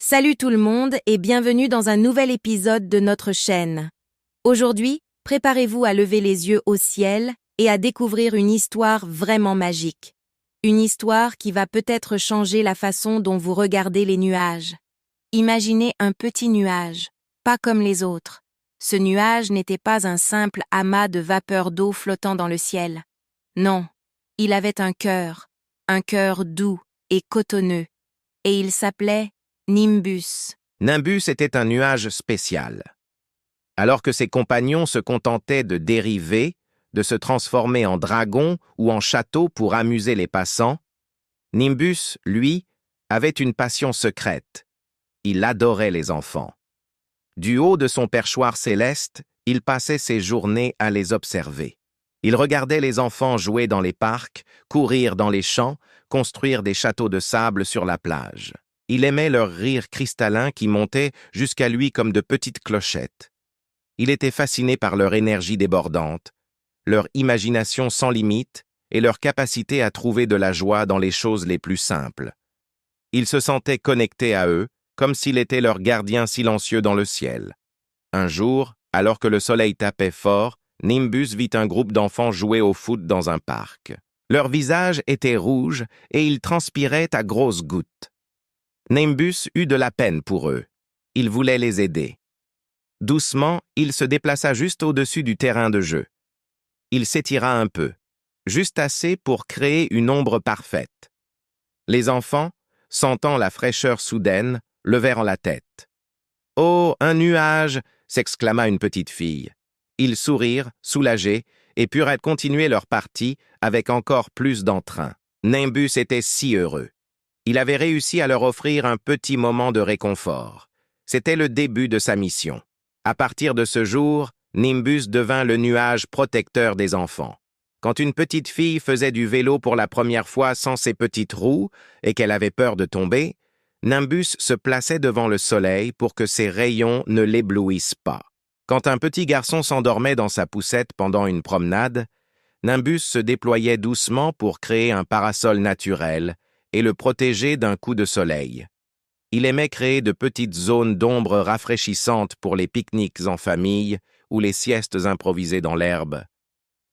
Salut tout le monde et bienvenue dans un nouvel épisode de notre chaîne. Aujourd'hui, préparez-vous à lever les yeux au ciel et à découvrir une histoire vraiment magique. Une histoire qui va peut-être changer la façon dont vous regardez les nuages. Imaginez un petit nuage, pas comme les autres. Ce nuage n'était pas un simple amas de vapeur d'eau flottant dans le ciel. Non, il avait un cœur doux et cotonneux, et il s'appelait Nimbus. Nimbus était un nuage spécial. Alors que ses compagnons se contentaient de dériver, de se transformer en dragon ou en château pour amuser les passants, Nimbus, lui, avait une passion secrète. Il adorait les enfants. Du haut de son perchoir céleste, il passait ses journées à les observer. Il regardait les enfants jouer dans les parcs, courir dans les champs, construire des châteaux de sable sur la plage. Il aimait leur rire cristallin qui montait jusqu'à lui comme de petites clochettes. Il était fasciné par leur énergie débordante, leur imagination sans limite et leur capacité à trouver de la joie dans les choses les plus simples. Il se sentait connecté à eux, comme s'il était leur gardien silencieux dans le ciel. Un jour, alors que le soleil tapait fort, Nimbus vit un groupe d'enfants jouer au foot dans un parc. Leurs visages étaient rouges et ils transpiraient à grosses gouttes. Nimbus eut de la peine pour eux. Il voulait les aider. Doucement, il se déplaça juste au-dessus du terrain de jeu. Il s'étira un peu, juste assez pour créer une ombre parfaite. Les enfants, sentant la fraîcheur soudaine, levèrent la tête. « Oh, un nuage !» s'exclama une petite fille. Ils sourirent, soulagés, et purent continuer leur partie avec encore plus d'entrain. Nimbus était si heureux. Il avait réussi à leur offrir un petit moment de réconfort. C'était le début de sa mission. À partir de ce jour, Nimbus devint le nuage protecteur des enfants. Quand une petite fille faisait du vélo pour la première fois sans ses petites roues et qu'elle avait peur de tomber, Nimbus se plaçait devant le soleil pour que ses rayons ne l'éblouissent pas. Quand un petit garçon s'endormait dans sa poussette pendant une promenade, Nimbus se déployait doucement pour créer un parasol naturel et le protéger d'un coup de soleil. Il aimait créer de petites zones d'ombre rafraîchissantes pour les pique-niques en famille ou les siestes improvisées dans l'herbe.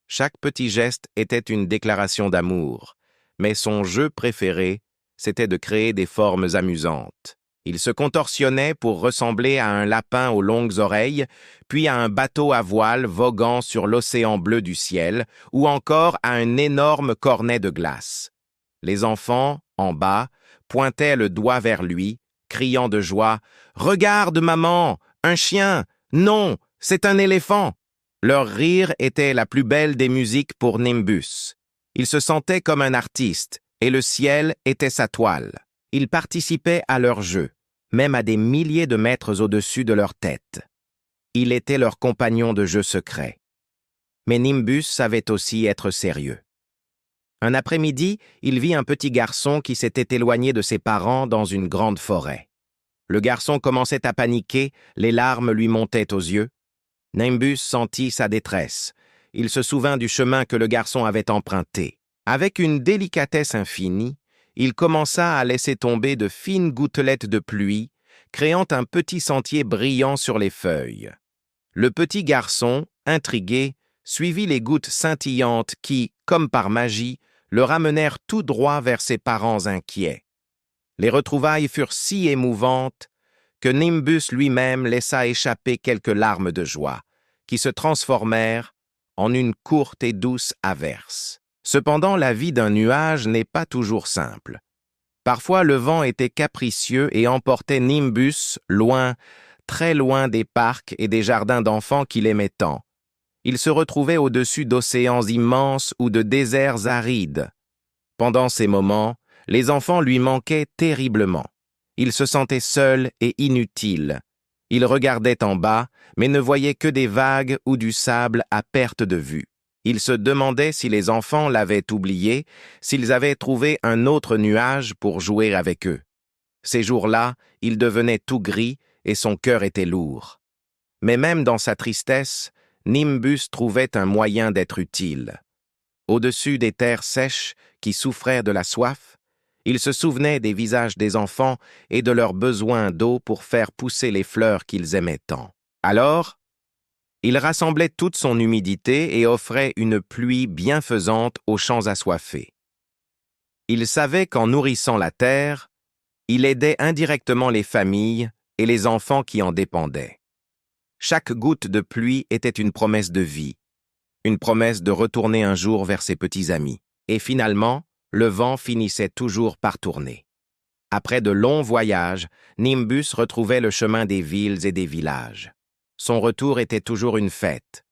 Chaque petit geste était une déclaration d'amour, mais son jeu préféré, c'était de créer des formes amusantes. Il se contorsionnait pour ressembler à un lapin aux longues oreilles, puis à un bateau à voile voguant sur l'océan bleu du ciel, ou encore à un énorme cornet de glace. Les enfants, en bas, pointaient le doigt vers lui, criant de joie « Regarde, maman, un chien! Non, c'est un éléphant !» Leur rire était la plus belle des musiques pour Nimbus. Il se sentait comme un artiste, et le ciel était sa toile. Il participait à leur jeu, même à des milliers de mètres au-dessus de leur tête. Il était leur compagnon de jeu secret. Mais Nimbus savait aussi être sérieux. Un après-midi, il vit un petit garçon qui s'était éloigné de ses parents dans une grande forêt. Le garçon commençait à paniquer, les larmes lui montaient aux yeux. Nimbus sentit sa détresse. Il se souvint du chemin que le garçon avait emprunté. Avec une délicatesse infinie, il commença à laisser tomber de fines gouttelettes de pluie, créant un petit sentier brillant sur les feuilles. Le petit garçon, intrigué, suivit les gouttes scintillantes qui, comme par magie, le ramenèrent tout droit vers ses parents inquiets. Les retrouvailles furent si émouvantes que Nimbus lui-même laissa échapper quelques larmes de joie, qui se transformèrent en une courte et douce averse. Cependant, la vie d'un nuage n'est pas toujours simple. Parfois, le vent était capricieux et emportait Nimbus loin, très loin des parcs et des jardins d'enfants qu'il aimait tant. Il se retrouvait au-dessus d'océans immenses ou de déserts arides. Pendant ces moments, les enfants lui manquaient terriblement. Il se sentait seul et inutile. Il regardait en bas, mais ne voyait que des vagues ou du sable à perte de vue. Il se demandait si les enfants l'avaient oublié, s'ils avaient trouvé un autre nuage pour jouer avec eux. Ces jours-là, il devenait tout gris et son cœur était lourd. Mais même dans sa tristesse, Nimbus trouvait un moyen d'être utile. Au-dessus des terres sèches qui souffraient de la soif, Il se souvenait des visages des enfants et de leurs besoins d'eau pour faire pousser les fleurs qu'ils aimaient tant. Alors, il rassemblait toute son humidité et offrait une pluie bienfaisante aux champs assoiffés. Il savait qu'en nourrissant la terre, il aidait indirectement les familles et les enfants qui en dépendaient. Chaque goutte de pluie était une promesse de vie, une promesse de retourner un jour vers ses petits amis. Et finalement, le vent finissait toujours par tourner. Après de longs voyages, Nimbus retrouvait le chemin des villes et des villages. Son retour était toujours une fête.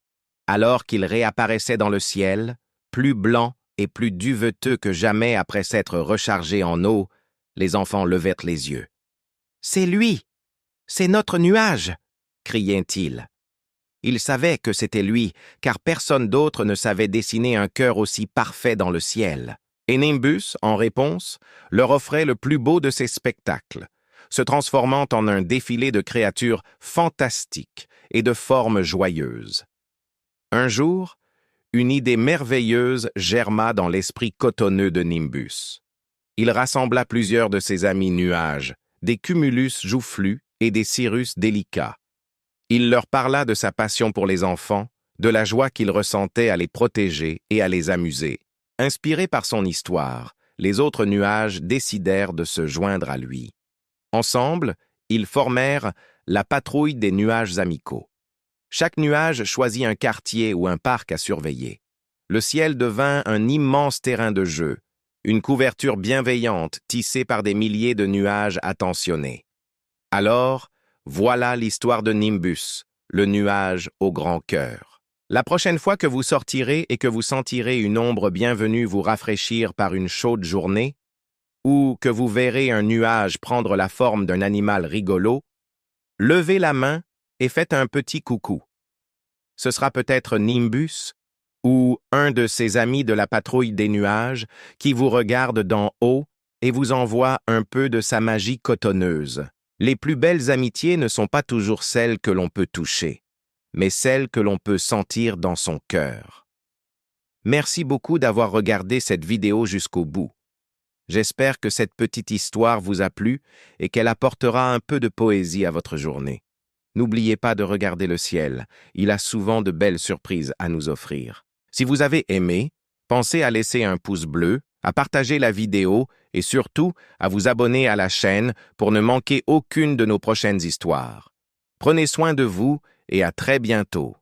Alors qu'il réapparaissait dans le ciel, plus blanc et plus duveteux que jamais après s'être rechargé en eau, les enfants levèrent les yeux. « C'est lui! C'est notre nuage! » criait-il. Il savait que c'était lui, car personne d'autre ne savait dessiner un cœur aussi parfait dans le ciel. Et Nimbus, en réponse, leur offrait le plus beau de ses spectacles, se transformant en un défilé de créatures fantastiques et de formes joyeuses. Un jour, une idée merveilleuse germa dans l'esprit cotonneux de Nimbus. Il rassembla plusieurs de ses amis nuages, des cumulus joufflus et des cirrus délicats. Il leur parla de sa passion pour les enfants, de la joie qu'il ressentait à les protéger et à les amuser. Inspirés par son histoire, les autres nuages décidèrent de se joindre à lui. Ensemble, ils formèrent la patrouille des nuages amicaux. Chaque nuage choisit un quartier ou un parc à surveiller. Le ciel devint un immense terrain de jeu, une couverture bienveillante tissée par des milliers de nuages attentionnés. Alors, voilà l'histoire de Nimbus, le nuage au grand cœur. La prochaine fois que vous sortirez et que vous sentirez une ombre bienvenue vous rafraîchir par une chaude journée, ou que vous verrez un nuage prendre la forme d'un animal rigolo, levez la main et faites un petit coucou. Ce sera peut-être Nimbus ou un de ses amis de la patrouille des nuages qui vous regarde d'en haut et vous envoie un peu de sa magie cotonneuse. Les plus belles amitiés ne sont pas toujours celles que l'on peut toucher, mais celles que l'on peut sentir dans son cœur. Merci beaucoup d'avoir regardé cette vidéo jusqu'au bout. J'espère que cette petite histoire vous a plu et qu'elle apportera un peu de poésie à votre journée. N'oubliez pas de regarder le ciel, il a souvent de belles surprises à nous offrir. Si vous avez aimé, pensez à laisser un pouce bleu, à partager la vidéo et surtout à vous abonner à la chaîne pour ne manquer aucune de nos prochaines histoires. Prenez soin de vous et à très bientôt.